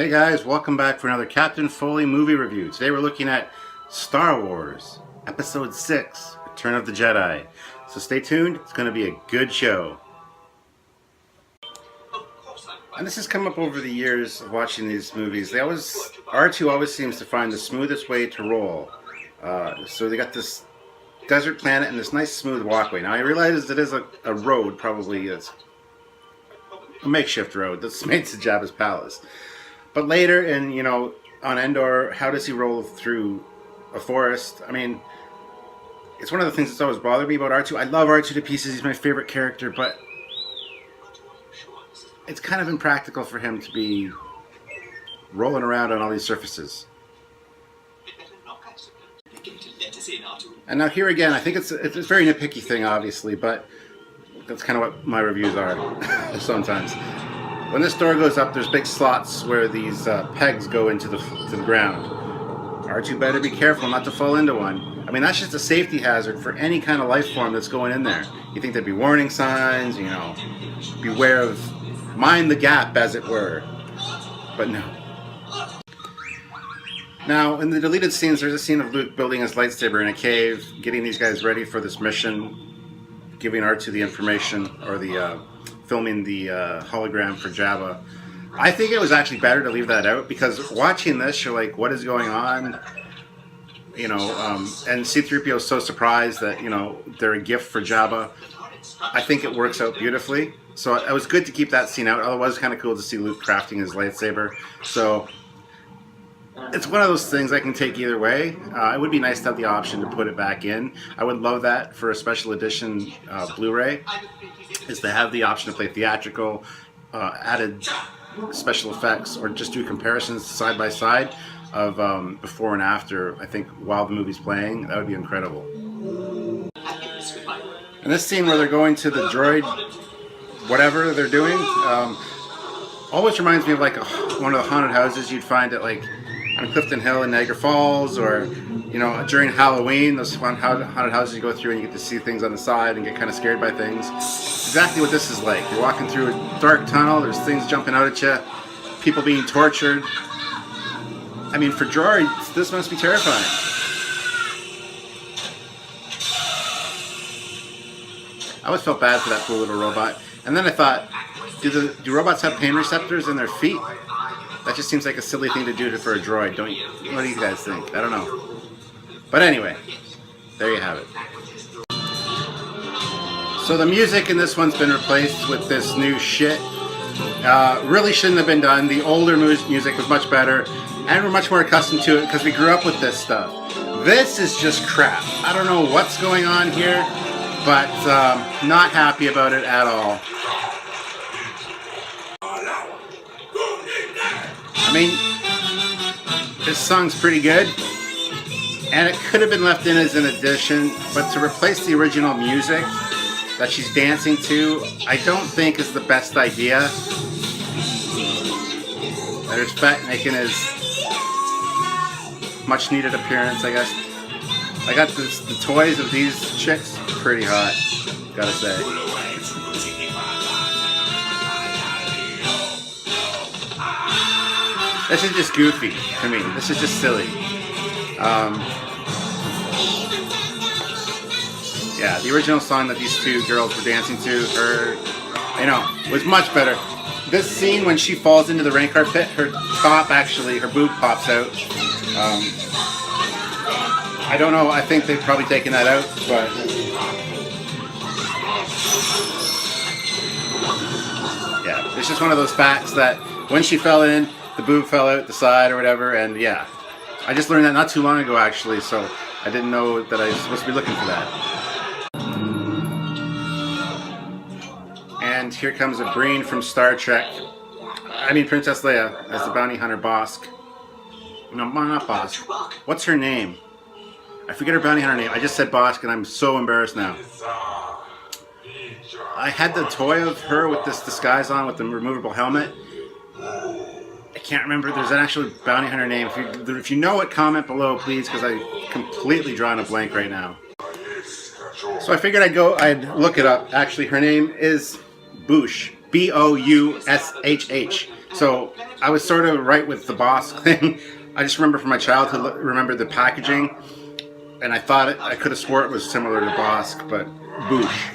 Hey guys, welcome back for another Captain Foley movie review. Today we're looking at Star Wars Episode 6, Return of the Jedi. So stay tuned, it's going to be a good show. And this has come up over the years of watching these movies. R2 always seems to find the smoothest way to roll. So they got this desert planet and this nice smooth walkway. Now I realize it is a road, probably it's a makeshift road that's made to Jabba's palace. But later on Endor, how does he roll through a forest? I mean, it's one of the things that's always bothered me about R2. I love R2 to pieces, he's my favorite character, but it's kind of impractical for him to be rolling around on all these surfaces. And now here again, I think it's a very nitpicky thing, obviously, but that's kind of what my reviews are sometimes. When this door goes up, there's big slots where these pegs go into the ground. R2 better be careful not to fall into one. I mean, that's just a safety hazard for any kind of life form that's going in there. You think there'd be warning signs, beware of, mind the gap, as it were. But no. Now, in the deleted scenes, there's a scene of Luke building his lightsaber in a cave, getting these guys ready for this mission, giving R2 the information, or filming the hologram for Jabba. I think it was actually better to leave that out, because watching this, you're like, what is going on? And C-3PO is so surprised that, they're a gift for Jabba. I think it works out beautifully. So it was good to keep that scene out, although it was kind of cool to see Luke crafting his lightsaber. So it's one of those things I can take either way. It would be nice to have the option to put it back in. I would love that for a special edition Blu-ray, is to have the option to play theatrical, added special effects, or just do comparisons side by side of before and after, I think, while the movie's playing. That would be incredible. And this scene where they're going to the droid, whatever they're doing, always reminds me of like one of the haunted houses you'd find at like on Clifton Hill in Niagara Falls, or during Halloween, those fun haunted houses you go through and you get to see things on the side and get kind of scared by things. Exactly what this is like. You're walking through a dark tunnel, there's things jumping out at you, people being tortured. I mean, for droids, this must be terrifying. I always felt bad for that poor little robot. And then I thought, do robots have pain receptors in their feet? That just seems like a silly thing to do for a droid, don't you? What do you guys think? I don't know. But anyway, there you have it. So the music in this one's been replaced with this new shit. Really shouldn't have been done. The older music was much better, and we're much more accustomed to it because we grew up with this stuff. This is just crap. I don't know what's going on here, but not happy about it at all. I mean, this song's pretty good, and it could have been left in as an addition, but to replace the original music that she's dancing to, I don't think is the best idea. There's Fett making his much needed appearance, I guess. I got the toys of these chicks pretty hot, gotta say. This is just goofy to me. This is just silly. Yeah, the original song that these two girls were dancing to, was much better. This scene when she falls into the rain pit, her boob pops out. I don't know, I think they've probably taken that out, but yeah, it's just one of those facts that when she fell in, the boob fell out the side or whatever, and yeah. I just learned that not too long ago, actually, so I didn't know that I was supposed to be looking for that. And here comes a Breen from Star Trek. I mean Princess Leia as the bounty hunter Bosk. No, not Bosk. What's her name? I forget her bounty hunter name. I just said Bosk and I'm so embarrassed now. I had the toy of her with this disguise on with the removable helmet. I can't remember. There's an actual bounty hunter name. If you know it, comment below, please, because I completely drawn a blank right now. So I figured I'd look it up. Actually, her name is Boushh. Boushh. So I was sort of right with the boss thing. I just remember from my childhood, remember the packaging, and I thought I could have swore it was similar to Bosk, but Boosh.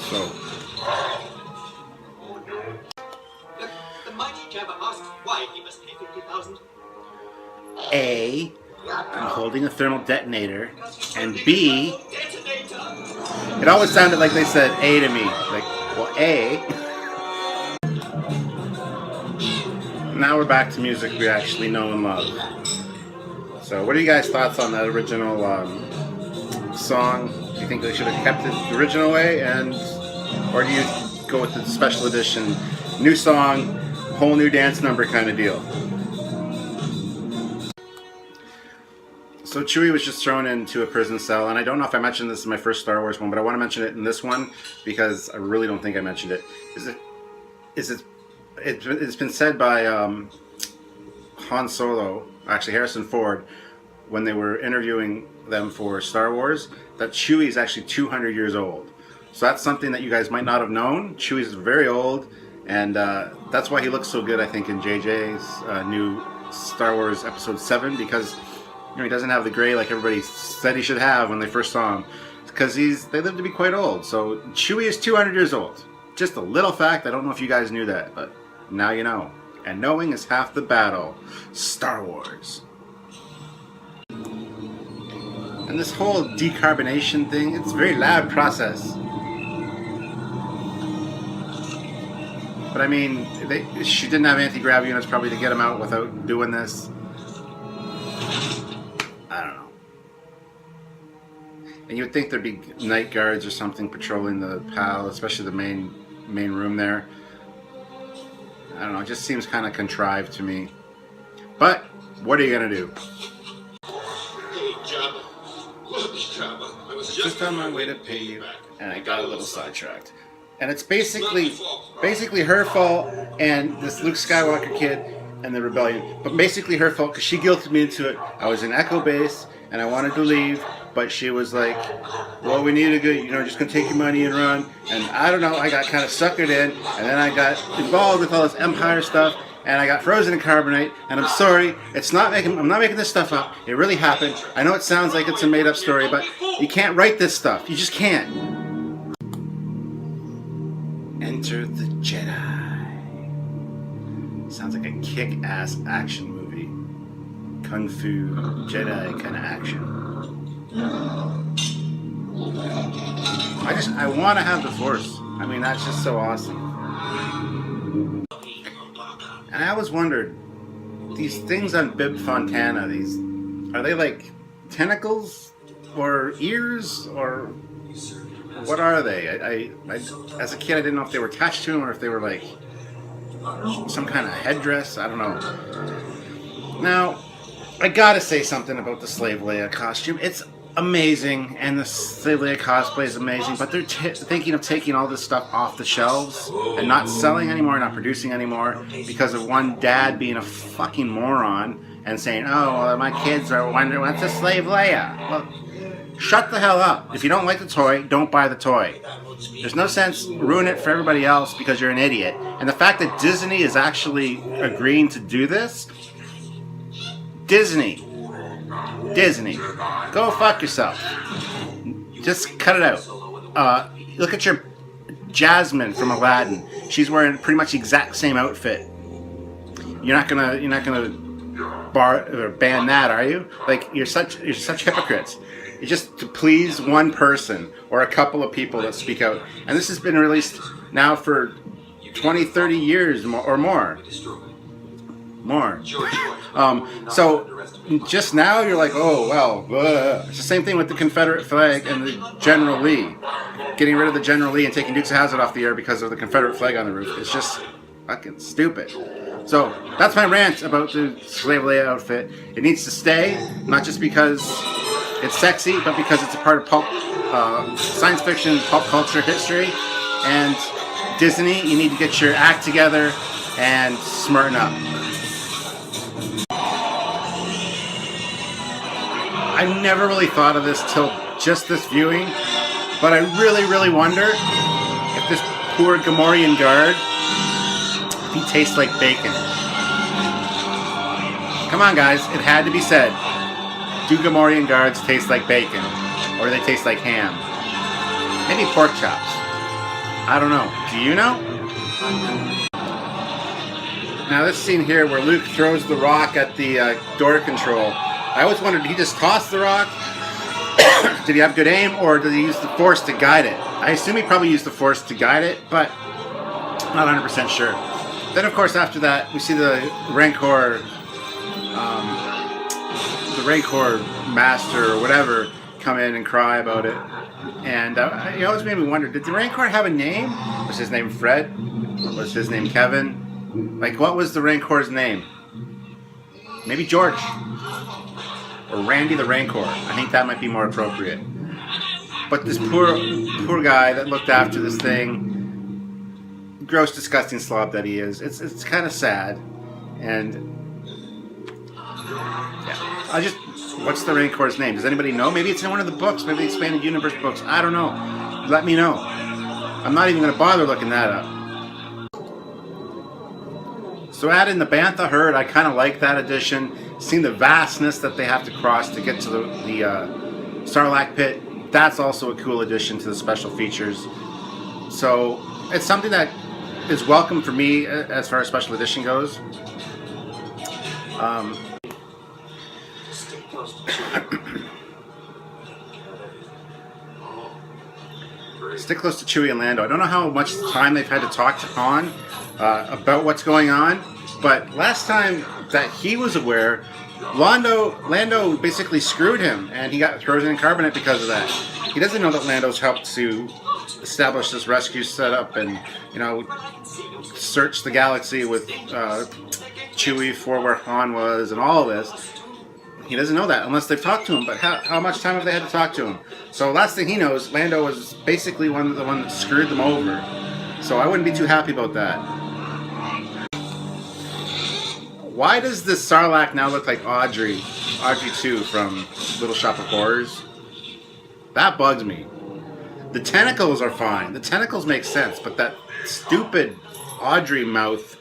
So. The mighty Jabba asked why he must pay 50,000. A, I'm holding a thermal detonator, and B, it always sounded like they said A to me. Like, well, A. Now we're back to music we actually know and love. So, what are you guys' thoughts on that original song? Do you think they should have kept it the original way, or do you go with the special edition, new song, whole new dance number kind of deal? So Chewie was just thrown into a prison cell, and I don't know if I mentioned this in my first Star Wars one, but I want to mention it in this one because I really don't think I mentioned it. It's been said by Han Solo, actually Harrison Ford, when they were interviewing them for Star Wars, that Chewie is actually 200 years old. So that's something that you guys might not have known. Chewie's very old, and that's why he looks so good, I think, in JJ's new Star Wars Episode 7, because he doesn't have the gray like everybody said he should have when they first saw him, because they live to be quite old. So Chewie is 200 years old. Just a little fact. I don't know if you guys knew that, but now you know. And knowing is half the battle. Star Wars. And this whole decarbonation thing, it's a very loud process. But I mean, she didn't have anti-grav units probably to get them out without doing this. I don't know. And you would think there'd be night guards or something patrolling the PAL, especially the main room there. I don't know, it just seems kind of contrived to me. But, what are you going to do? Hey, Jabba. Look, Jabba. I was Just on my way to pay you, and I got a little sidetracked. And it's basically her fault and this Luke Skywalker kid and the rebellion. But basically her fault because she guilted me into it. I was in Echo Base and I wanted to leave, but she was like, well, we need to go, just gonna take your money and run. And I don't know, I got kind of suckered in, and then I got involved with all this Empire stuff, and I got frozen in carbonite, and I'm sorry, I'm not making this stuff up. It really happened. I know it sounds like it's a made up story, but you can't write this stuff. You just can't. Enter the Jedi. Sounds like a kick-ass action movie. Kung Fu Jedi kind of action. I want to have the Force. I mean, that's just so awesome. And I always wondered, these things on Bib Fontana, are they like tentacles or ears or what are they? I as a kid I didn't know if they were attached to him or if they were like some kind of headdress. I don't know. Now, I gotta say something about the Slave Leia costume. It's amazing, and the Slave Leia cosplay is amazing, but they're thinking of taking all this stuff off the shelves and not selling anymore, not producing anymore, because of one dad being a fucking moron and saying, oh, well, my kids are wondering what's a Slave Leia. Well, shut the hell up. If you don't like the toy, don't buy the toy. There's no sense ruin it for everybody else because you're an idiot. And the fact that Disney is actually agreeing to do this, Disney, go fuck yourself. Just cut it out. Look at your Jasmine from Aladdin. She's wearing pretty much the exact same outfit. You're not gonna ban that, are you? Like you're such hypocrites. It's just to please one person or a couple of people that speak out. And this has been released now for 20, 30 years or more. So just now you're like, oh, well, it's the same thing with the Confederate flag and the General Lee. Getting rid of the General Lee and taking Dukes of Hazzard off the air because of the Confederate flag on the roof. It's just fucking stupid. So that's my rant about the Slave Leia outfit. It needs to stay, not just because it's sexy, but because it's a part of pulp, science fiction, pulp culture history. And Disney, you need to get your act together and smarten up. I never really thought of this till just this viewing, but I really, really wonder if this poor Gamorrean guard if he tastes like bacon. Come on, guys, it had to be said. Do Gamorrean guards taste like bacon? Or do they taste like ham? Maybe pork chops. I don't know. Do you know? Now this scene here where Luke throws the rock at the door control. I always wondered, did he just toss the rock? Did he have good aim, or did he use the Force to guide it? I assume he probably used the Force to guide it, but not 100% sure. Then, of course, after that, we see the Rancor master or whatever come in and cry about it. And it always made me wonder, did the Rancor have a name? Was his name Fred? Was his name Kevin? Like, what was the Rancor's name? Maybe George. Or Randy the Rancor. I think that might be more appropriate. But this poor guy that looked after this thing, gross, disgusting slob that he is, it's kind of sad. And yeah, what's the Rancor's name? Does anybody know? Maybe it's in one of the books, maybe the Expanded Universe books. I don't know. Let me know. I'm not even going to bother looking that up. So add in the Bantha herd. I kind of like that addition. Seeing the vastness that they have to cross to get to the Sarlacc pit, that's also a cool addition to the special features. So it's something that is welcome for me as far as special edition goes. Stick close to Chewie and Lando. I don't know how much time they've had to talk to Han about what's going on, but last time that he was aware, Lando basically screwed him, and he got frozen in carbonite because of that. He doesn't know that Lando's helped to establish this rescue setup and, you know, search the galaxy with Chewie for where Han was and all of this. He doesn't know that unless they've talked to him, but how much time have they had to talk to him? So last thing he knows, Lando was basically the one that screwed them over. So I wouldn't be too happy about that. Why does this Sarlacc now look like Audrey 2 from Little Shop of Horrors? That bugs me. The tentacles are fine. The tentacles make sense, but that stupid Audrey mouth,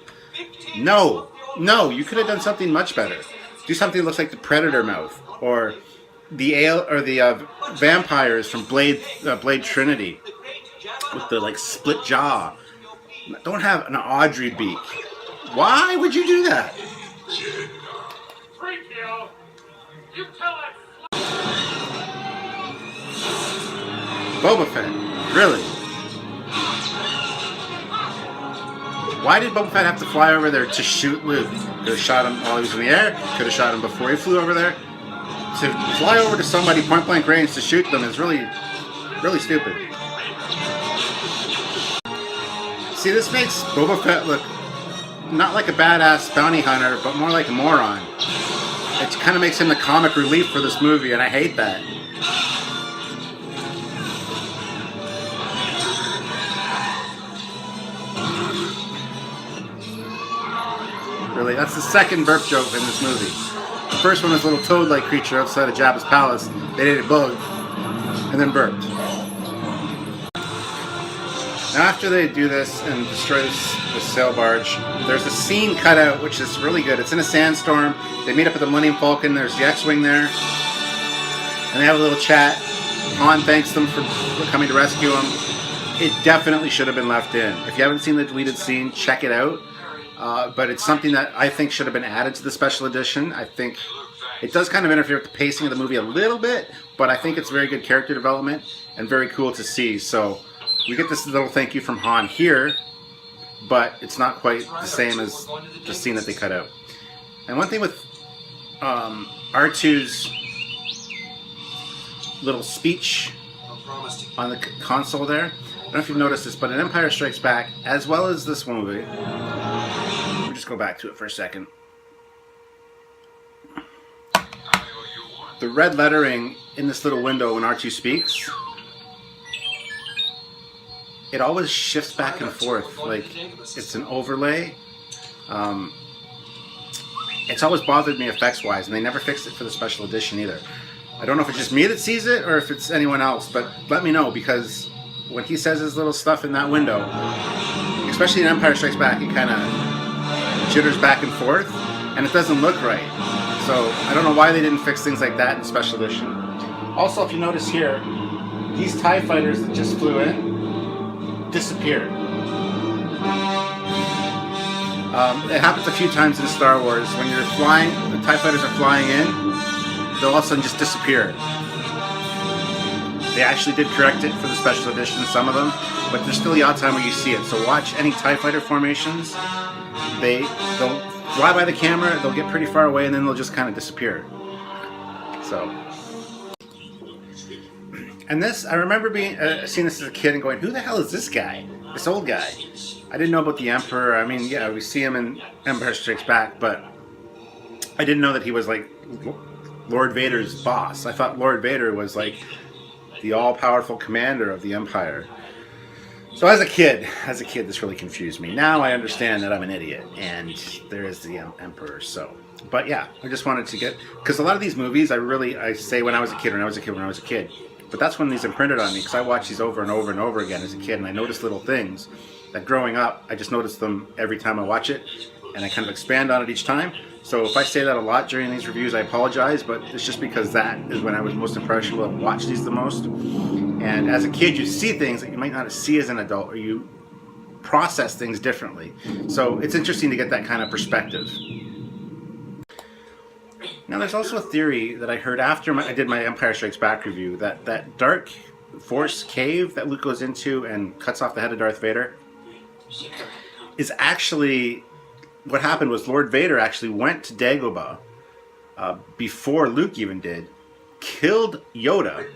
no, you could have done something much better. Do something that looks like the Predator mouth, or the vampires from Blade Trinity with the like split jaw. Don't have an Audrey beak. Why would you do that? Boba Fett, really? Why did Boba Fett have to fly over there to shoot Luke? Could have shot him while he was in the air. Could have shot him before he flew over there. To fly over to somebody point blank range to shoot them is really, really stupid. See, this makes Boba Fett look not like a badass bounty hunter, but more like a moron. It kind of makes him the comic relief for this movie, and I hate that. Really, that's the second burp joke in this movie. The first one was a little toad-like creature outside of Jabba's palace. They ate a bug, and then burped. Now after they do this and destroy this sail barge, there's a scene cut out which is really good. It's in a sandstorm. They meet up at the Millennium Falcon. There's the X-Wing there. And they have a little chat. Han thanks them for coming to rescue him. It definitely should have been left in. If you haven't seen the deleted scene, check it out. But it's something that I think should have been added to the special edition. I think it does kind of interfere with the pacing of the movie a little bit, but I think it's very good character development and very cool to see. So we get this little thank you from Han here, but it's not quite the same as the scene that they cut out. And one thing with R2's little speech on the console there, I don't know if you've noticed this, but in Empire Strikes Back, as well as this movie, let me just go back to it for a second. The red lettering in this little window when R2 speaks, it always shifts back and forth, like it's an overlay. It's always bothered me effects-wise, and they never fixed it for the special edition either. I don't know if it's just me that sees it or if it's anyone else, but let me know, because when he says his little stuff in that window, especially in Empire Strikes Back, he kind of jitters back and forth, and it doesn't look right. So I don't know why they didn't fix things like that in Special Edition. Also, if you notice here, these TIE fighters that just flew in disappeared. It happens a few times in Star Wars. When you're flying, the TIE fighters are flying in, they'll all of a sudden just disappear. They actually did correct it for the Special Edition, some of them, but there's still the odd time where you see it. So watch any TIE fighter formations. They'll fly by the camera, they'll get pretty far away, and then they'll just kind of disappear. So, and this, I remember seeing this as a kid and going, who the hell is this guy? This old guy. I didn't know about the Emperor. I mean, yeah, we see him in Empire Strikes Back, but I didn't know that he was like Lord Vader's boss. I thought Lord Vader was like the all-powerful commander of the Empire. So as a kid, this really confused me. Now I understand that I'm an idiot, and there is the Emperor. So, but yeah, I just wanted to get, because a lot of these movies, I say when I was a kid, but that's when these imprinted on me, because I watched these over and over and over again as a kid, and I noticed little things that growing up, I just noticed them every time I watch it, and I kind of expand on it each time. So if I say that a lot during these reviews, I apologize, but it's just because that is when I was most impressionable and watched these the most. And as a kid, you see things that you might not see as an adult, or you process things differently. So it's interesting to get that kind of perspective. Now, there's also a theory that I heard after I did my Empire Strikes Back review, that dark force cave that Luke goes into and cuts off the head of Darth Vader is actually, what happened was Lord Vader actually went to Dagobah before Luke even did, killed Yoda,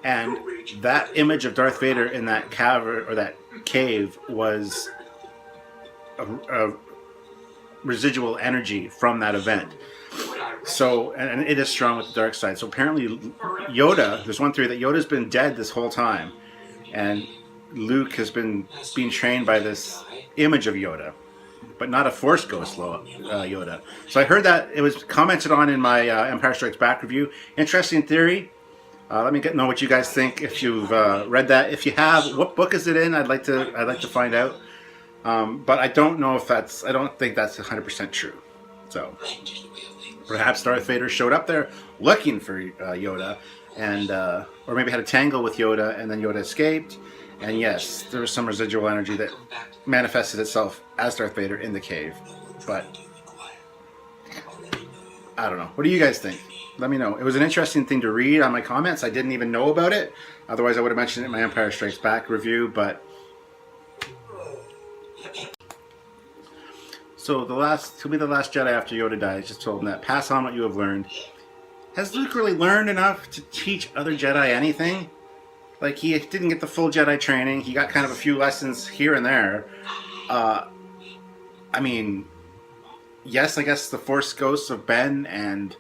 and that image of Darth Vader in that cavern or that cave was a residual energy from that event. So, and it is strong with the dark side. So apparently Yoda, there's one theory that Yoda's been dead this whole time, and Luke has been being trained by this image of Yoda, but not a Force Ghost Yoda. So I heard that it was commented on in my Empire Strikes Back review. Interesting theory. Let me know what you guys think if you've read that. If you have, what book is it in? I'd like to find out. But I don't know if I don't think that's 100% true. So perhaps Darth Vader showed up there looking for Yoda, and or maybe had a tangle with Yoda, and then Yoda escaped. And yes, there was some residual energy that manifested itself as Darth Vader in the cave. But I don't know. What do you guys think? Let me know. It was an interesting thing to read on my comments. I didn't even know about it. Otherwise, I would have mentioned it in my Empire Strikes Back review. But so he'll be the last Jedi after Yoda dies. Just told him that. Pass on what you have learned. Has Luke really learned enough to teach other Jedi anything? Like, he didn't get the full Jedi training. He got kind of a few lessons here and there. I mean, yes, I guess the Force ghosts of Ben and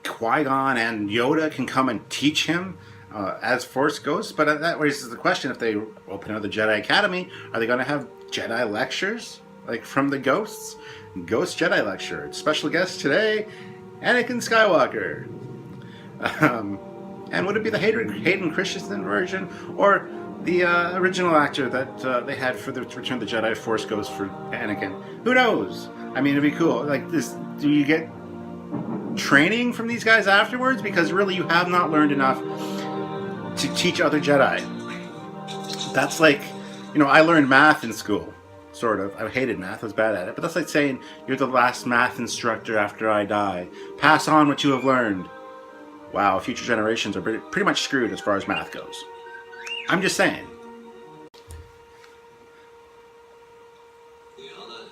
Qui-Gon and Yoda can come and teach him as Force ghosts. But that raises the question, if they open up the Jedi Academy, are they going to have Jedi lectures? Like, from the ghosts? Ghost Jedi lecture. Special guest today, Anakin Skywalker. And would it be the Hayden Christensen version, or the original actor that they had for the Return of the Jedi Force Ghost for Anakin? Who knows? I mean, it'd be cool. Like, do you get training from these guys afterwards? Because really, you have not learned enough to teach other Jedi. That's like, I learned math in school, sort of. I hated math. I was bad at it. But that's like saying you're the last math instructor after I die. Pass on what you have learned. Wow, future generations are pretty much screwed as far as math goes. I'm just saying.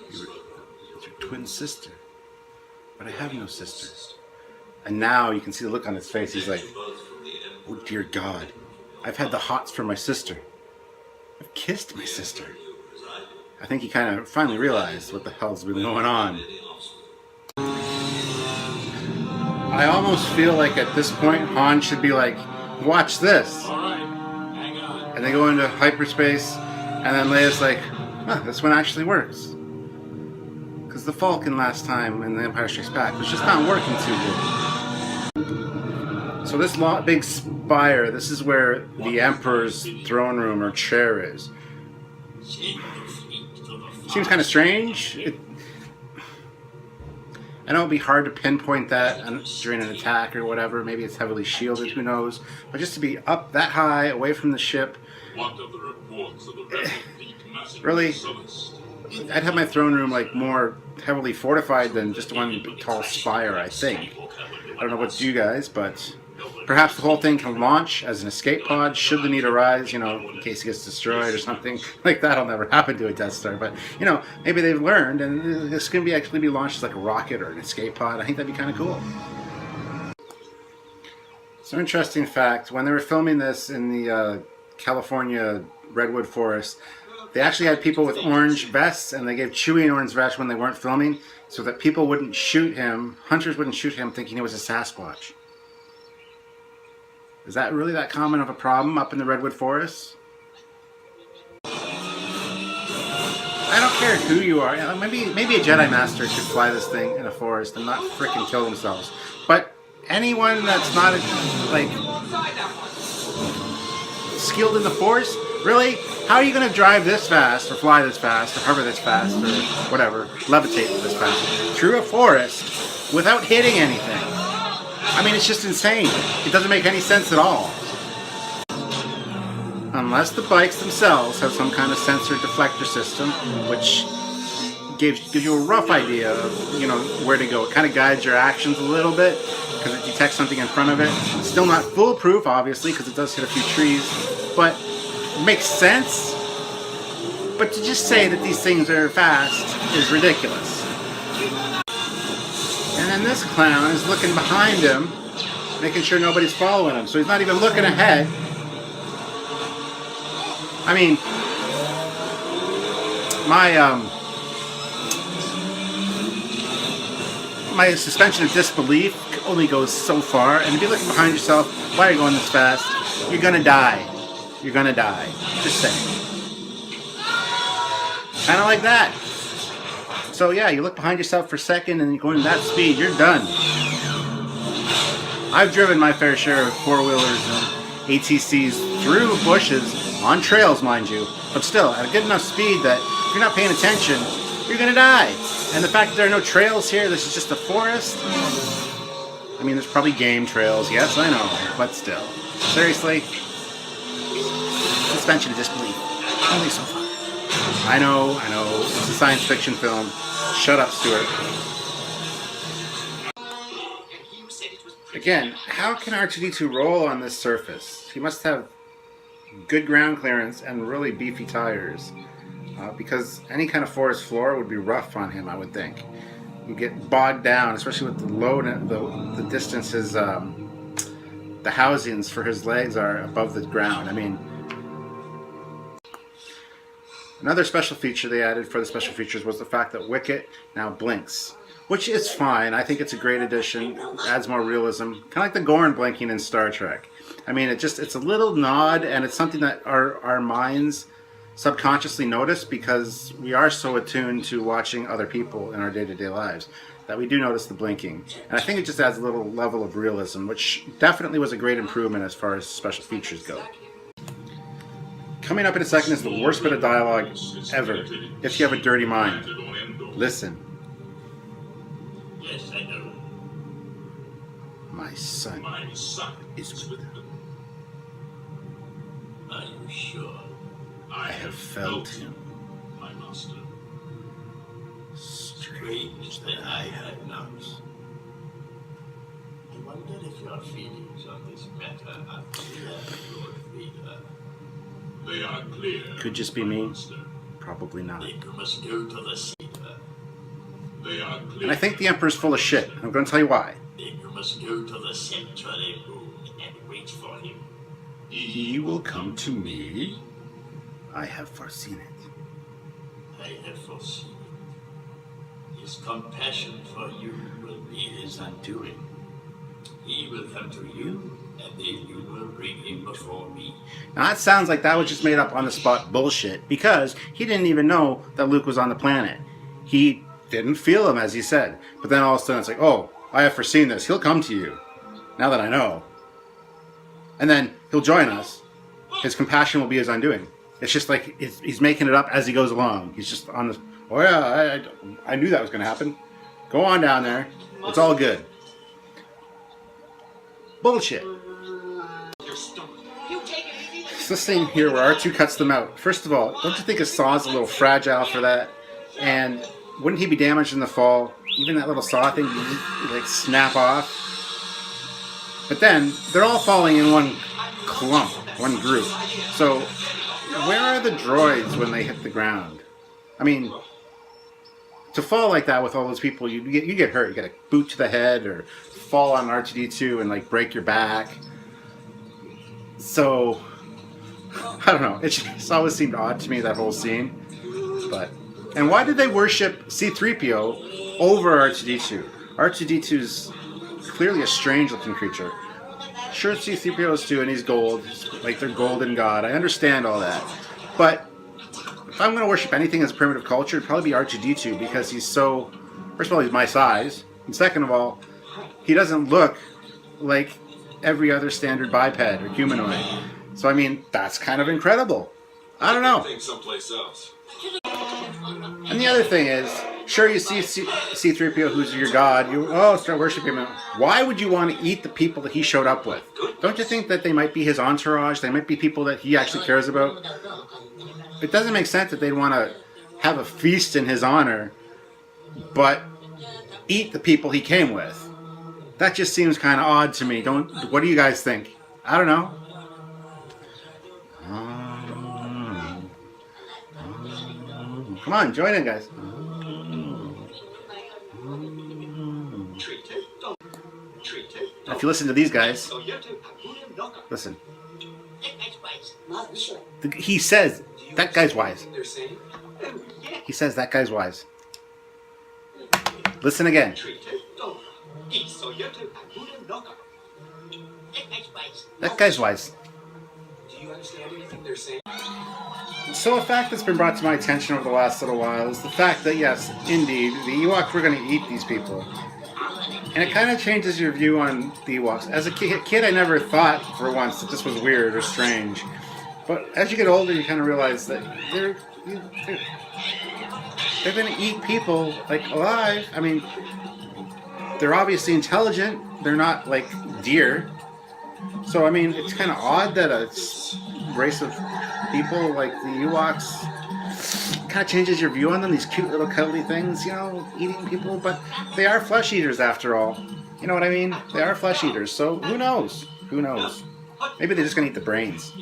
It's your twin sister. But I have no sister. And now you can see the look on his face. He's like, oh dear God. I've had the hots for my sister. I've kissed my sister. I think he kind of finally realized what the hell's been going on. I almost feel like at this point Han should be like, watch this. Alright, hang on. And they go into hyperspace, and then Leia's like, huh, this one actually works. Because the Falcon last time in the Empire Strikes Back was just not working too good. So this big spire, this is where the Emperor's throne room or chair is. Seems kind of strange. I know it'd be hard to pinpoint that during an attack or whatever. Maybe it's heavily shielded, who knows. But just to be up that high, away from the ship, really, I'd have my throne room like more heavily fortified than just one tall spire, I think. I don't know about you guys, but perhaps the whole thing can launch as an escape pod should the need arise, you know, in case it gets destroyed or something. Like that'll never happen to a Death Star, but, you know, maybe they've learned and this can actually be launched as like a rocket or an escape pod. I think that'd be kind of cool. So interesting fact, when they were filming this in the California redwood forest, they actually had people with orange vests, and they gave Chewie an orange vest when they weren't filming so that people wouldn't shoot him, hunters wouldn't shoot him thinking he was a Sasquatch. Is that really that common of a problem up in the redwood forest? I don't care who you are. Maybe a Jedi Master should fly this thing in a forest and not frickin' kill themselves. But anyone that's not like skilled in the Force, really? How are you going to drive this fast, or fly this fast, or hover this fast, or whatever, levitate this fast through a forest without hitting anything? I mean, it's just insane. It doesn't make any sense at all. Unless the bikes themselves have some kind of sensor deflector system, which gives you a rough idea of, you know, where to go. It kind of guides your actions a little bit because it detects something in front of it. It's still not foolproof, obviously, because it does hit a few trees, but it makes sense. But to just say that these things are fast is ridiculous. And then this clown is looking behind him, making sure nobody's following him. So he's not even looking ahead. I mean, my suspension of disbelief only goes so far. And if you're looking behind yourself, why are you going this fast? You're gonna die. You're gonna die. Just saying. Kind of like that. So yeah, you look behind yourself for a second and you're going that speed, you're done. I've driven my fair share of four-wheelers and ATCs through bushes, on trails mind you, but still at a good enough speed that if you're not paying attention, you're gonna die. And the fact that there are no trails here, this is just a forest. I mean, there's probably game trails, yes, I know, but still. Seriously? Suspension of disbelief. Only so far. I know, it's a science fiction film. Shut up, Stuart. Again, how can R2-D2 roll on this surface? He must have good ground clearance and really beefy tires. Because any kind of forest floor would be rough on him, I would think. You get bogged down, especially with the load, the distance the housings for his legs are above the ground. I mean, another special feature they added for the special features was the fact that Wicket now blinks, which is fine. I think it's a great addition. Adds more realism, kind of like the Gorn blinking in Star Trek. I mean, it's a little nod, and it's something that our minds subconsciously notice because we are so attuned to watching other people in our day-to-day lives that we do notice the blinking. And I think it just adds a little level of realism, which definitely was a great improvement as far as special features go. Coming up in a second is the worst bit of dialogue ever. If you have a dirty mind, listen. Yes, I know. My son is with him. Are you sure? I have felt him. My master. Strange that I had not. I wonder if your feelings on this matter are clear, Lord Vader. They are clear. Could just be me. Probably not. Then you must go to the center. They are clear. And I think the Emperor's full of shit. I'm going to tell you why. Then you must go to the central moon and wait for him. He will come to me. I have foreseen it. I have foreseen it. His compassion for you will be his undoing. He will come to you, and then you will bring him before me. Now that sounds like that was just made up on the spot bullshit, because he didn't even know that Luke was on the planet. He didn't feel him, as he said. But then all of a sudden it's like, oh, I have foreseen this. He'll come to you. Now that I know. and then he'll join us. His compassion will be his undoing. It's just like he's making it up as he goes along. He's just on this. Oh yeah, I knew that was going to happen. Go on down there. It's all good. Bullshit. It's this thing here where R2 cuts them out. First of all, don't you think his saw's a little fragile for that? And wouldn't he be damaged in the fall? Even that little saw thing, you like snap off. But then they're all falling in one clump, one group. So where are the droids when they hit the ground? I mean, to fall like that with all those people, you get hurt. You get a boot to the head or fall on R2-D2 and like break your back. So I don't know. It's always seemed odd to me, that whole scene. And why did they worship C-3PO over R2-D2? R2-D2's clearly a strange-looking creature. Sure, C-3PO is too, and he's gold. Like, they're golden god. I understand all that. But if I'm going to worship anything as primitive culture, it'd probably be R2-D2 because he's so... First of all, he's my size. And second of all, he doesn't look like every other standard biped or humanoid. So, I mean, that's kind of incredible. I don't know. And the other thing is, sure, you see C-3PO, who's your god, you start worshiping him. Why would you want to eat the people that he showed up with? Don't you think that they might be his entourage? They might be people that he actually cares about? It doesn't make sense that they'd want to have a feast in his honor, but eat the people he came with. That just seems kind of odd to me. What do you guys think? I don't know. Come on, join in, guys. If you listen to these guys, listen. He says, that guy's wise. He says, that guy's wise. Listen again. That guy's wise. Do you understand anything they're saying? So a fact that's been brought to my attention over the last little while is the fact that, yes, indeed, the Ewoks were going to eat these people. And it kind of changes your view on the Ewoks. As a kid, I never thought for once that this was weird or strange. But as you get older, you kind of realize that they're going to eat people, like, alive. I mean, they're obviously intelligent. They're not, like, deer. So, I mean, it's kind of odd that a race of people like the Ewoks kind of changes your view on them. These cute little cuddly things, you know, eating people. But they are flesh eaters after all. You know what I mean? They are flesh eaters. So who knows? Who knows? Maybe they're just going to eat the brains.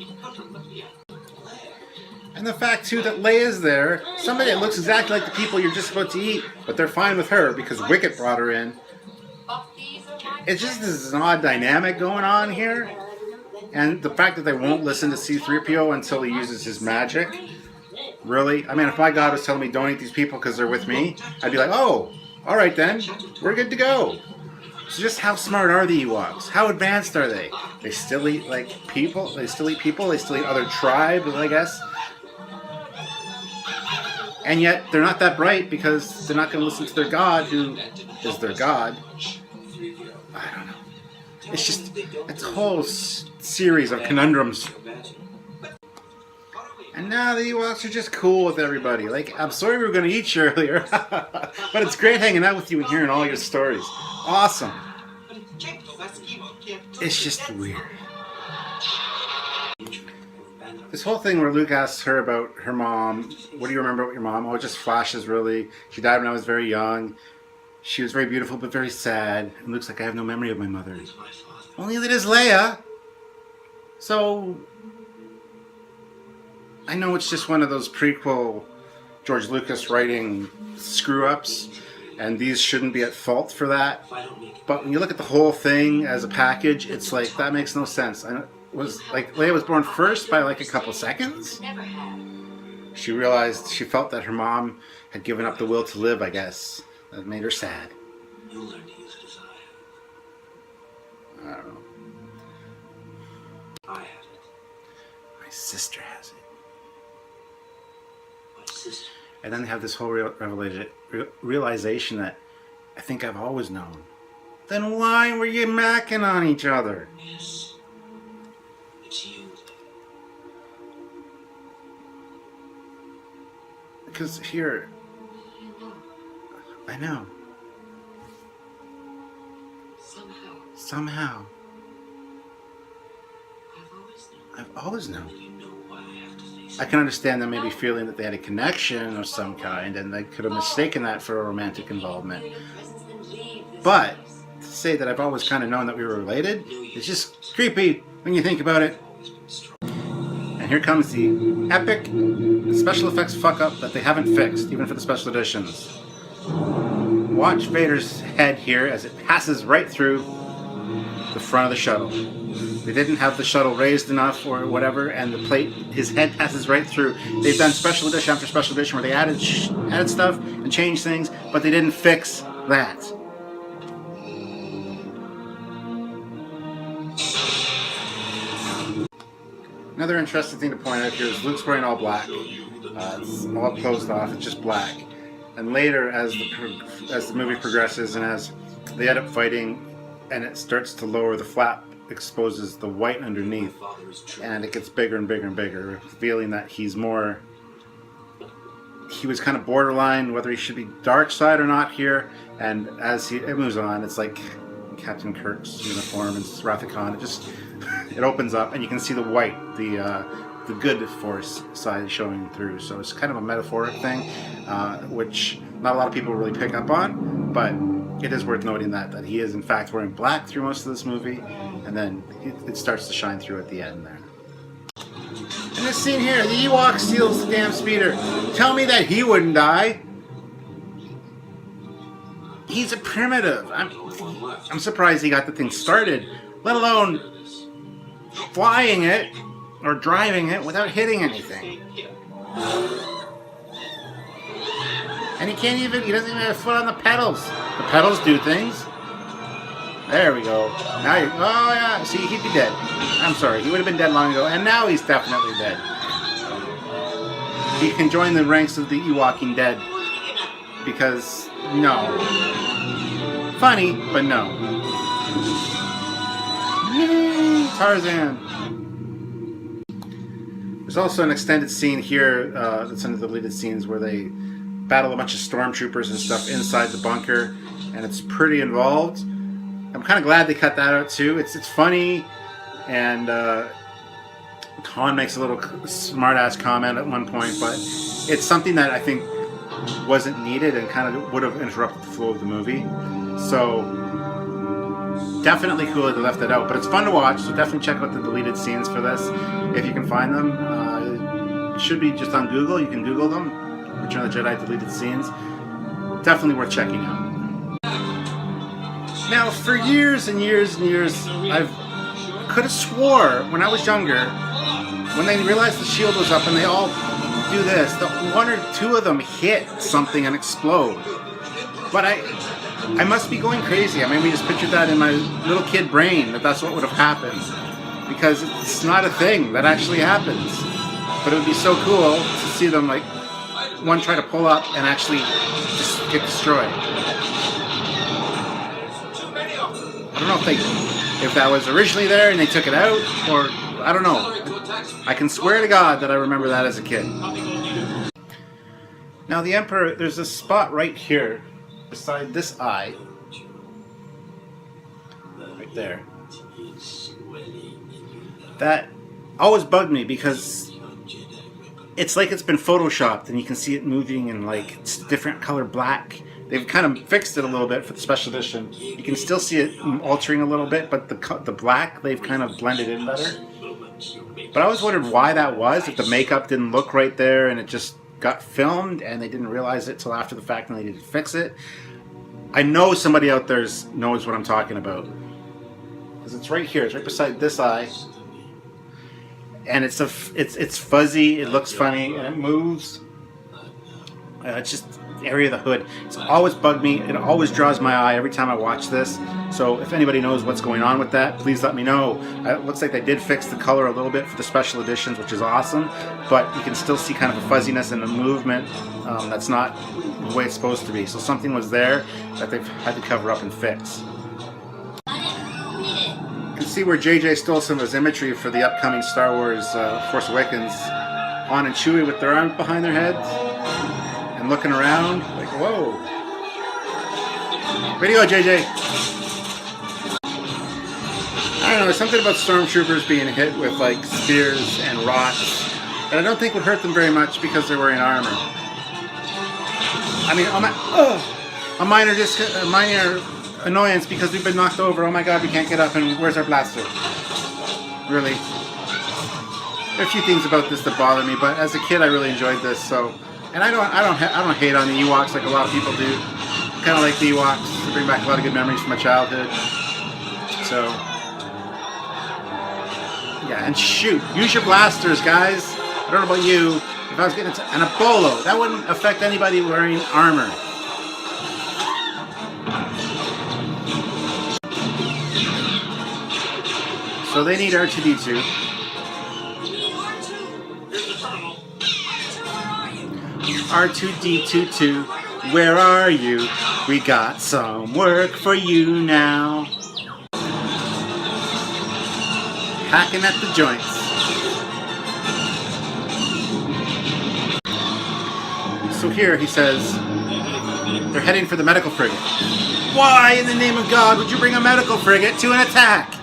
And the fact, too, that Leia's there, somebody that looks exactly like the people you're just about to eat, but they're fine with her because Wicket brought her in. It's just this odd dynamic going on here. And the fact that they won't listen to C-3PO until he uses his magic. Really? I mean, if my God was telling me don't eat these people because they're with me, I'd be like, oh, all right then, we're good to go. So just how smart are the Ewoks? How advanced are they? They still eat, like, people? They still eat people? They still eat other tribes, I guess? And yet, they're not that bright because they're not going to listen to their God, who is their God. I don't know. It's just, it's a whole series of conundrums. And now the Ewoks are just cool with everybody. Like, I'm sorry we were going to eat you earlier, but it's great hanging out with you and hearing all your stories. Awesome. It's just weird. This whole thing where Luke asks her about her mom, what do you remember about your mom? Oh, it just flashes really. She died when I was very young. She was very beautiful but very sad. And Luke's like, I have no memory of my mother. Only that is Leia. So, I know it's just one of those prequel George Lucas writing screw-ups, and these shouldn't be at fault for that. But when you look at the whole thing as a package, it's like, that makes no sense. Leia was born first by like a couple seconds. She realized, she felt that her mom had given up the will to live, I guess. That made her sad. You'll learn to use it as I have. I don't know. I have it. My sister has it. My sister. And then they have this whole realization that I think I've always known. Then why were you macking on each other? Yes. Because here, I know. Somehow. I've always known. I can understand them maybe feeling that they had a connection of some kind, and they could have mistaken that for a romantic involvement. But to say that I've always kind of known that we were related, it's just creepy when you think about it. And here comes the epic special effects fuck up that they haven't fixed, even for the special editions. Watch Vader's head here as it passes right through the front of the shuttle. They didn't have the shuttle raised enough or whatever, and the plate, his head passes right through. They've done special edition after special edition where they added stuff and changed things, but they didn't fix that. Another interesting thing to point out here is Luke's wearing all black. It's all closed off, it's just black. And later, as the movie progresses and as they end up fighting and it starts to lower, the flap exposes the white underneath, and it gets bigger and bigger and bigger, revealing that he was kind of borderline whether he should be dark side or not here. And as it moves on, it's like Captain Kirk's uniform and Wrath of Khan. It opens up and you can see the white, the good force side showing through. So it's kind of a metaphoric thing, which not a lot of people really pick up on, but it is worth noting that he is in fact wearing black through most of this movie, and then it starts to shine through at the end there. In this scene here, the Ewok steals the damn speeder. Tell me that he wouldn't die. He's a primitive. I'm surprised he got the thing started, let alone flying it or driving it without hitting anything. And he doesn't even have a foot on the pedals. The pedals do things. There we go. Now oh yeah, see, he'd be dead. I'm sorry, he would have been dead long ago, and now he's definitely dead. He can join the ranks of the Ewoking dead. Because, no. Funny, but no. Yay, Tarzan. There's also an extended scene here that's in the deleted scenes where they battle a bunch of stormtroopers and stuff inside the bunker, and it's pretty involved. I'm kind of glad they cut that out too. It's funny, and Khan makes a little smart-ass comment at one point, but it's something that I think wasn't needed and kind of would have interrupted the flow of the movie. So definitely cool that they left that out, but it's fun to watch, so definitely check out the deleted scenes for this if you can find them. It should be just on Google. You can Google them, Return of the Jedi deleted scenes. Definitely worth checking out. Now, for years and years and years, I could have swore when I was younger, when they realized the shield was up and they all do this, that one or two of them hit something and explode. But I must be going crazy. I maybe just pictured that in my little kid brain, that that's what would have happened. Because it's not a thing that actually happens. But it would be so cool to see them, like, one try to pull up and actually just get destroyed. I don't know if that was originally there and they took it out, or I don't know. I can swear to God that I remember that as a kid. Now the Emperor, there's a spot right here beside this eye, right there, that always bugged me because it's like it's been photoshopped and you can see it moving in like different color black. They've kind of fixed it a little bit for the special edition. You can still see it altering a little bit, but the black they've kind of blended in better. But I always wondered why that was, if the makeup didn't look right there and it just got filmed and they didn't realize it till after the fact and they didn't fix it. I know somebody out there knows what I'm talking about. Because it's right here, it's right beside this eye. And it's fuzzy, it looks funny, and it moves. It's just the area of the hood. It's always bugged me. It always draws my eye every time I watch this. So if anybody knows what's going on with that, please let me know. It looks like they did fix the color a little bit for the special editions, which is awesome. But you can still see kind of a fuzziness in the movement that's not the way it's supposed to be. So something was there that they've had to cover up and fix. You can see where JJ stole some of his imagery for the upcoming Star Wars Force Awakens. Han and Chewie with their arms behind their heads. I'm looking around, like, whoa. Way to go, JJ. I don't know, there's something about stormtroopers being hit with, like, spears and rocks that I don't think would hurt them very much because they're wearing armor. I mean, a minor annoyance because we've been knocked over. Oh my god, we can't get up, and where's our blaster? Really? There are a few things about this that bother me, but as a kid, I really enjoyed this. So, and I don't hate on the Ewoks like a lot of people do. I kind of like the Ewoks. They bring back a lot of good memories from my childhood. So, yeah, and shoot, use your blasters, guys. I don't know about you. If I was getting and a bolo, that wouldn't affect anybody wearing armor. So they need R2-D2. R2-D2, where are you? We got some work for you now. Hacking at the joints. So here he says, they're heading for the medical frigate. Why in the name of God would you bring a medical frigate to an attack?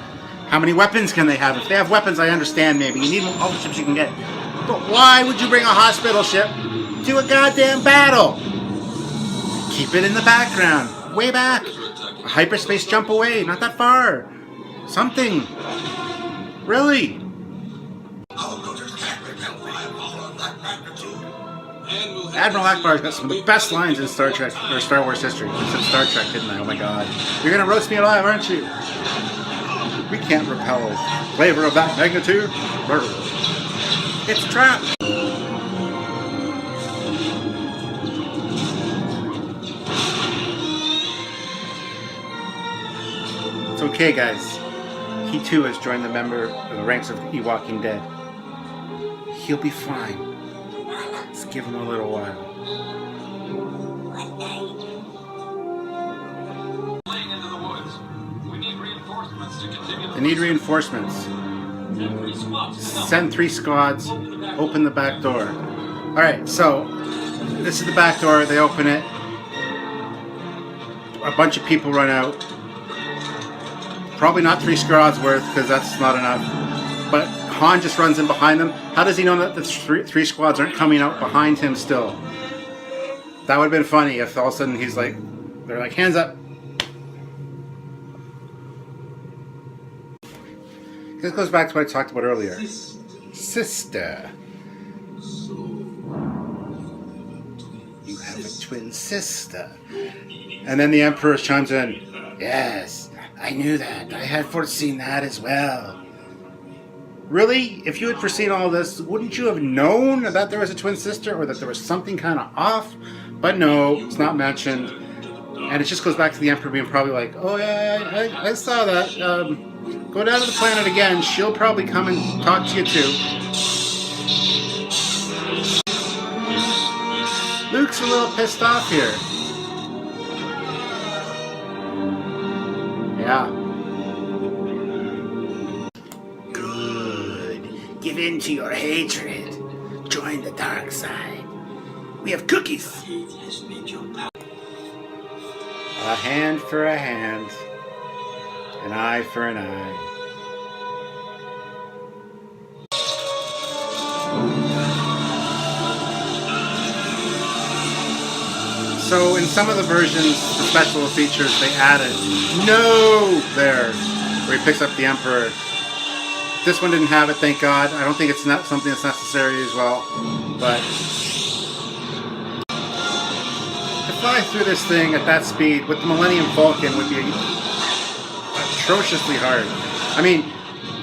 How many weapons can they have? If they have weapons, I understand maybe. You need all the ships you can get. But why would you bring a hospital ship to a goddamn battle? Keep it in the background. Way back. A hyperspace jump away. Not that far. Something. Really? Admiral Akbar's got some of the best lines in Star Trek, or Star Wars history. I said Star Trek, didn't I? Oh my god. You're gonna roast me alive, aren't you? We can't repel a flavor of that magnitude. It's a trap. It's okay, guys. He too has joined the ranks of the Ewoking Dead. He'll be fine. Let's give him a little while. They need reinforcements. Send 3 squads. Open the back door. Alright, so this is the back door. They open it. A bunch of people run out. Probably not 3 squads worth because that's not enough. But Han just runs in behind them. How does he know that the 3 squads aren't coming out behind him still? That would have been funny if all of a sudden he's like, they're like, hands up. This goes back to what I talked about earlier. Sister. You have a twin sister. And then the Emperor chimes in. Yes, I knew that. I had foreseen that as well. Really? If you had foreseen all this, wouldn't you have known that there was a twin sister or that there was something kind of off? But no, it's not mentioned. And it just goes back to the Emperor being probably like, oh yeah, I saw that. Go down to the planet again. She'll probably come and talk to you too. Luke's a little pissed off here. Yeah. Good. Give in to your hatred. Join the dark side. We have cookies. A hand for a hand. An eye for an eye. So in some of the versions, the special features, they added no there, where he picks up the Emperor. This one didn't have it, thank God. I don't think it's not something that's necessary as well. But to fly through this thing at that speed with the Millennium Falcon would be atrociously hard. I mean,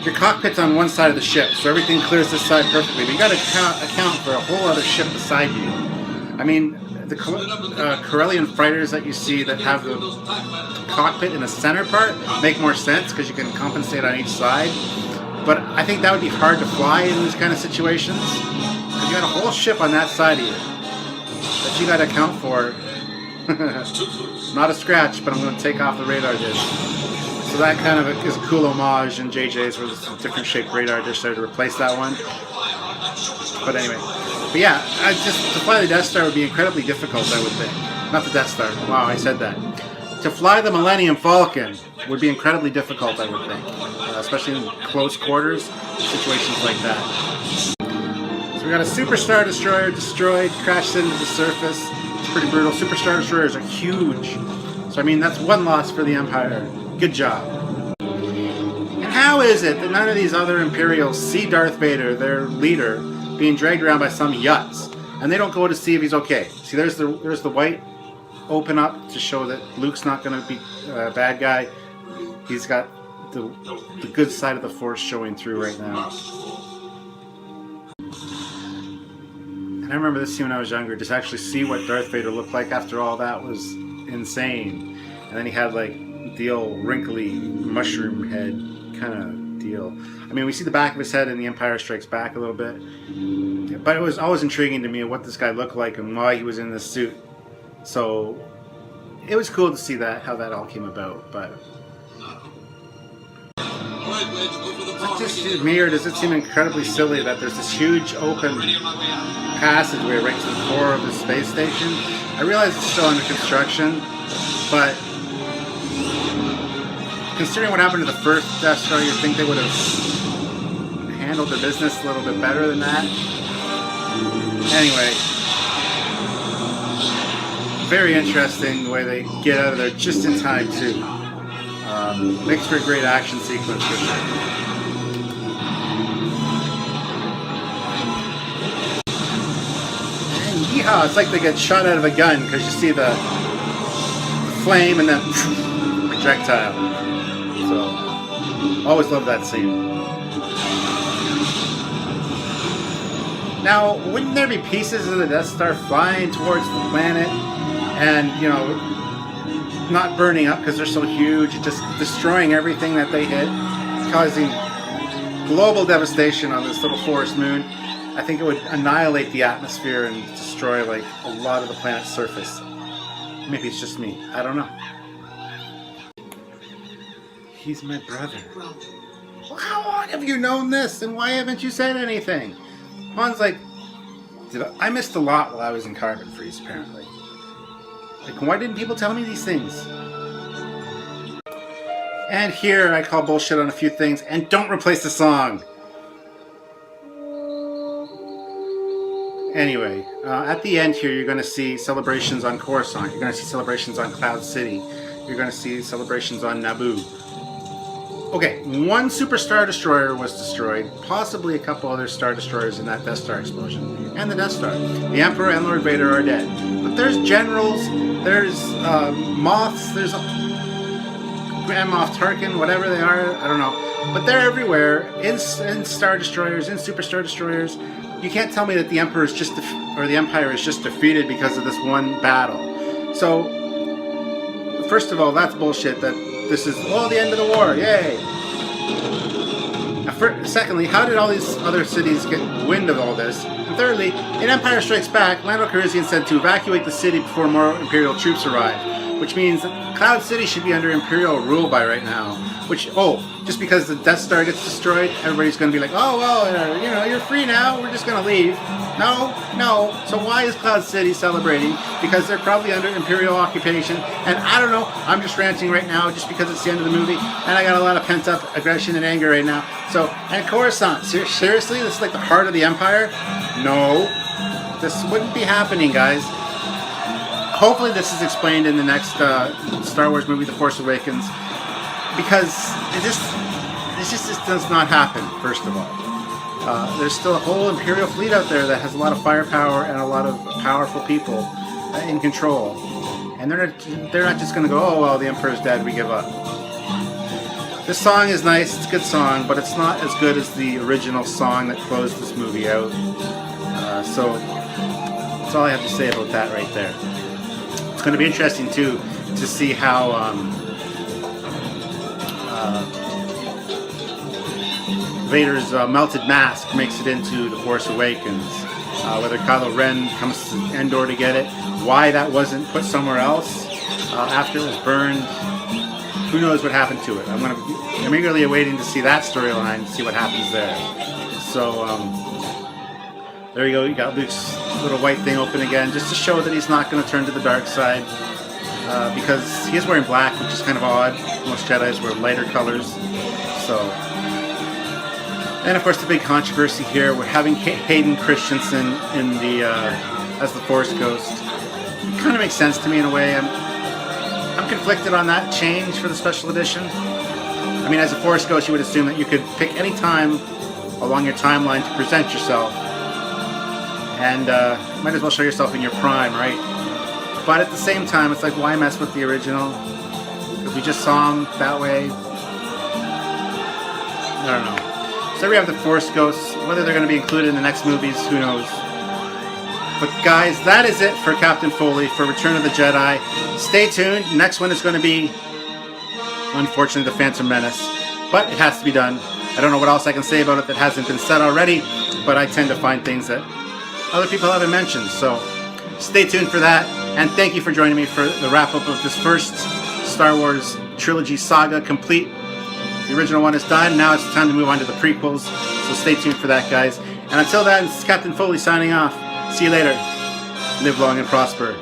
your cockpit's on one side of the ship, so everything clears this side perfectly. But you got to account for a whole other ship beside you. I mean, the Corellian fighters that you see that have the cockpit in the center part make more sense because you can compensate on each side. But I think that would be hard to fly in these kind of situations because you got a whole ship on that side of you that you got to account for. Not a scratch, but I'm going to take off the radar dish. So that kind of is a cool homage in JJ's where there's a different shaped radar dish there to replace that one. But anyway, but yeah, to fly the Death Star would be incredibly difficult, I would think. Not the Death Star. Wow, I said that. To fly the Millennium Falcon would be incredibly difficult, I would think, especially in close quarters, situations like that. So we got a Super Star Destroyer destroyed, crashed into the surface. It's pretty brutal. Super Star Destroyers are huge. So I mean, that's one loss for the Empire. Good job. And how is it that none of these other Imperials see Darth Vader, their leader, being dragged around by some yuts, and they don't go to see if he's okay? See, there's the white open up to show that Luke's not going to be a bad guy. He's got the good side of the Force showing through right now. And I remember this scene when I was younger. Just actually see what Darth Vader looked like after all that was insane. And then he had like the old wrinkly mushroom head kind of deal. I mean, we see the back of his head in The Empire Strikes Back a little bit. But it was always intriguing to me what this guy looked like and why he was in this suit. So it was cool to see that, how that all came about. But is it just me, or does it seem incredibly silly that there's this huge open passageway right to the core of the space station? I realize it's still under construction, but considering what happened to the first Death Star, you'd think they would have handled the business a little bit better than that. Anyway, very interesting the way they get out of there just in time too. Makes for a great action sequence for sure. And yeehaw, it's like they get shot out of a gun because you see the flame and then projectile. So, always love that scene. Now, wouldn't there be pieces of the Death Star flying towards the planet and, you know, not burning up because they're so huge, just destroying everything that they hit, causing global devastation on this little forest moon? I think it would annihilate the atmosphere and destroy like a lot of the planet's surface. Maybe it's just me. I don't know. He's my brother. Well, how long have you known this, and why haven't you said anything? Han's like, I missed a lot while I was in Carbon Freeze, apparently. Like, why didn't people tell me these things? And here I call bullshit on a few things, and don't replace the song! Anyway, at the end here, you're going to see celebrations on Coruscant. You're going to see celebrations on Cloud City. You're going to see celebrations on Naboo. Okay, one Super Star Destroyer was destroyed, possibly a couple other Star Destroyers in that Death Star explosion, and the Death Star. The Emperor and Lord Vader are dead. But there's generals, there's Moths, there's Grand Moff Tarkin, whatever they are, I don't know. But they're everywhere, in Star Destroyers, in Super Star Destroyers. You can't tell me that the Emperor is just, or the Empire is just defeated because of this one battle. So, first of all, that's bullshit that this is, the end of the war, yay! Secondly, how did all these other cities get wind of all this? And thirdly, in Empire Strikes Back, Lando Calrissian said to evacuate the city before more Imperial troops arrive, which means that Cloud City should be under Imperial rule by right now. Which, just because the Death Star gets destroyed, everybody's going to be like, you're free now, we're just going to leave. No. So why is Cloud City celebrating? Because they're probably under Imperial occupation. And I don't know, I'm just ranting right now just because it's the end of the movie. And I got a lot of pent-up aggression and anger right now. So, and Coruscant, seriously? This is like the heart of the Empire? No. This wouldn't be happening, guys. Hopefully this is explained in the next Star Wars movie, The Force Awakens. Because this just does not happen, first of all. There's still a whole Imperial fleet out there that has a lot of firepower and a lot of powerful people in control. And they're not just going to go, the Emperor's dead, we give up. This song is nice, it's a good song, but it's not as good as the original song that closed this movie out. So that's all I have to say about that right there. It's going to be interesting, too, to see how Vader's melted mask makes it into The Force Awakens. Whether Kylo Ren comes to Endor to get it, why that wasn't put somewhere else after it was burned, who knows what happened to it. I'm eagerly awaiting to see that storyline, see what happens there. So, There you go. You got Luke's little white thing open again, just to show that he's not going to turn to the dark side. Because he is wearing black, which is kind of odd. Most Jedis wear lighter colors. So, and of course the big controversy here, we're having Hayden Christensen in the as the Force Ghost. It kind of makes sense to me in a way. I'm conflicted on that change for the special edition. I mean, as a Force Ghost, you would assume that you could pick any time along your timeline to present yourself, and might as well show yourself in your prime, right? But at the same time, it's like, why mess with the original? If we just saw him that way, I don't know. So we have the Force Ghosts. Whether they're going to be included in the next movies, who knows? But guys, that is it for Captain Foley for Return of the Jedi. Stay tuned. Next one is going to be, unfortunately, The Phantom Menace. But it has to be done. I don't know what else I can say about it that hasn't been said already, but I tend to find things that other people haven't mentioned. So stay tuned for that. And thank you for joining me for the wrap-up of this first Star Wars trilogy saga complete. The original one is done. Now it's time to move on to the prequels. So stay tuned for that, guys. And until then, this is Captain Foley signing off. See you later. Live long and prosper.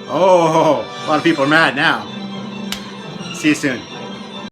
Oh, a lot of people are mad now. See you soon.